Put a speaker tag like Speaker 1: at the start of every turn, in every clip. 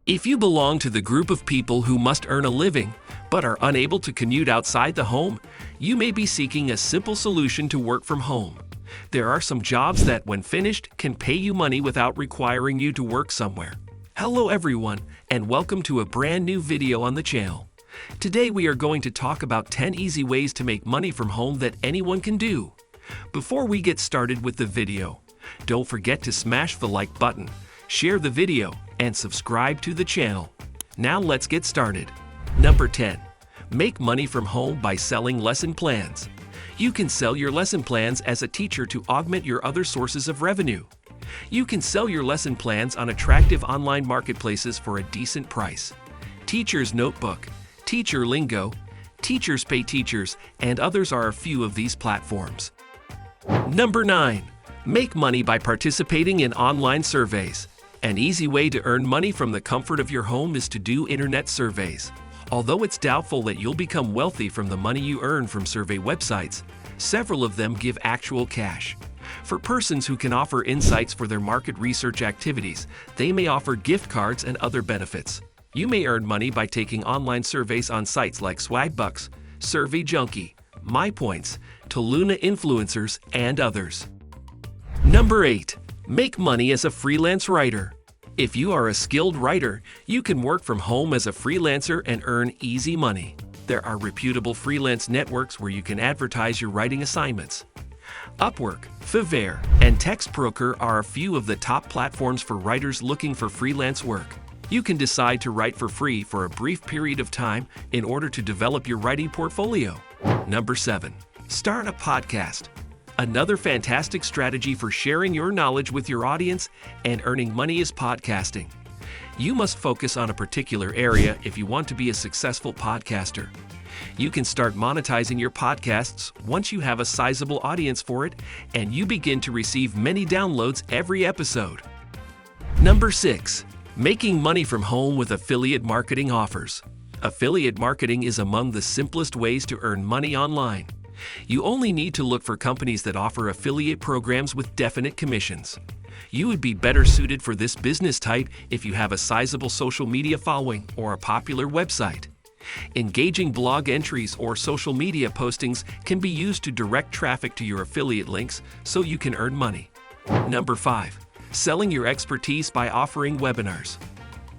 Speaker 1: If you belong to the group of people who must earn a living but are unable to commute outside the home, you may be seeking a simple solution to work from home. There are some jobs that, when finished, can pay you money without requiring you to work somewhere. Hello everyone, and welcome to a brand new video on the channel. Today we are going to talk about 10 easy ways to make money from home that anyone can do. Before we get started with the video, don't forget to smash the like button, share the video, and subscribe to the channel. Now let's get started. Number 10. Make money from home by selling lesson plans. You can sell your lesson plans as a teacher to augment your other sources of revenue. You can sell your lesson plans on attractive online marketplaces for a decent price. Teacher's Notebook, Teacher Lingo, Teachers Pay Teachers, and others are a few of these platforms. Number 9. Make money by participating in online surveys. An easy way to earn money from the comfort of your home is to do internet surveys. Although it's doubtful that you'll become wealthy from the money you earn from survey websites, several of them give actual cash. For persons who can offer insights for their market research activities, they may offer gift cards and other benefits. You may earn money by taking online surveys on sites like Swagbucks, Survey Junkie, MyPoints, Toluna Influencers, and others. Number 8. Make money as a freelance writer. If you are a skilled writer, you can work from home as a freelancer and earn easy money. There are reputable freelance networks where you can advertise your writing assignments. Upwork, Fiverr, and Textbroker are a few of the top platforms for writers looking for freelance work. You can decide to write for free for a brief period of time in order to develop your writing portfolio. Number 7. Start a podcast. Another fantastic strategy for sharing your knowledge with your audience and earning money is podcasting. You must focus on a particular area if you want to be a successful podcaster. You can start monetizing your podcasts once you have a sizable audience for it and you begin to receive many downloads every episode. Number 6. Making money from home with affiliate marketing offers. Affiliate marketing is among the simplest ways to earn money online. You only need to look for companies that offer affiliate programs with definite commissions. You would be better suited for this business type if you have a sizable social media following or a popular website. Engaging blog entries or social media postings can be used to direct traffic to your affiliate links so you can earn money. Number 5. Selling your expertise by offering webinars.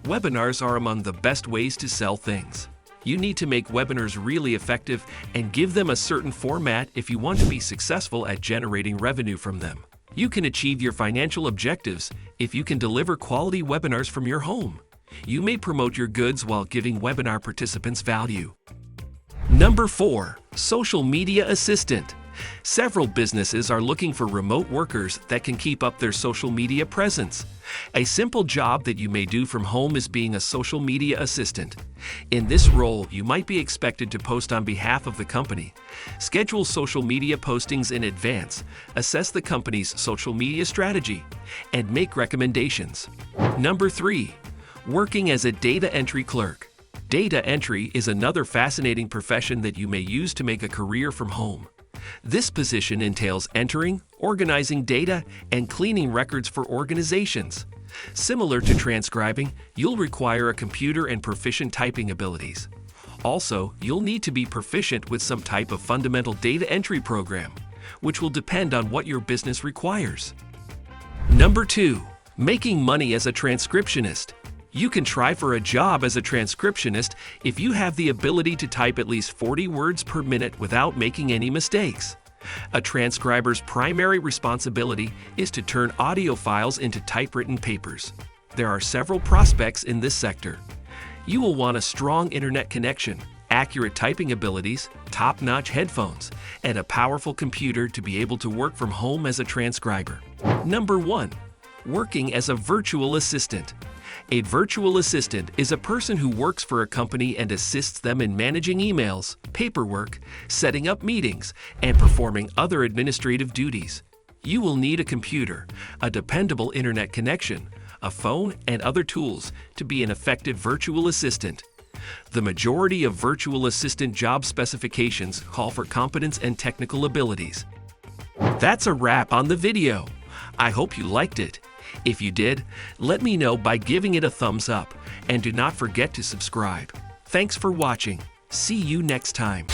Speaker 1: Webinars are among the best ways to sell things. You need to make webinars really effective and give them a certain format if you want to be successful at generating revenue from them. You can achieve your financial objectives if you can deliver quality webinars from your home. You may promote your goods while giving webinar participants value. Number 4. Social Media Assistant. Several businesses are looking for remote workers that can keep up their social media presence. A simple job that you may do from home is being a social media assistant. In this role, you might be expected to post on behalf of the company, schedule social media postings in advance, assess the company's social media strategy, and make recommendations. Number 3. Working as a data entry clerk. Data entry is another fascinating profession that you may use to make a career from home. This position entails entering, organizing data, and cleaning records for organizations. Similar to transcribing, you'll require a computer and proficient typing abilities. Also, you'll need to be proficient with some type of fundamental data entry program, which will depend on what your business requires. Number 2. Making money as a transcriptionist. You can try for a job as a transcriptionist if you have the ability to type at least 40 words per minute without making any mistakes. A transcriber's primary responsibility is to turn audio files into typewritten papers. There are several prospects in this sector. You will want a strong internet connection, accurate typing abilities, top-notch headphones, and a powerful computer to be able to work from home as a transcriber. Number 1. Working as a virtual assistant. A virtual assistant is a person who works for a company and assists them in managing emails, paperwork, setting up meetings, and performing other administrative duties. You will need a computer, a dependable internet connection, a phone, and other tools to be an effective virtual assistant. The majority of virtual assistant job specifications call for competence and technical abilities. That's a wrap on the video. I hope you liked it. If you did, let me know by giving it a thumbs up, and do not forget to subscribe. Thanks for watching. See you next time.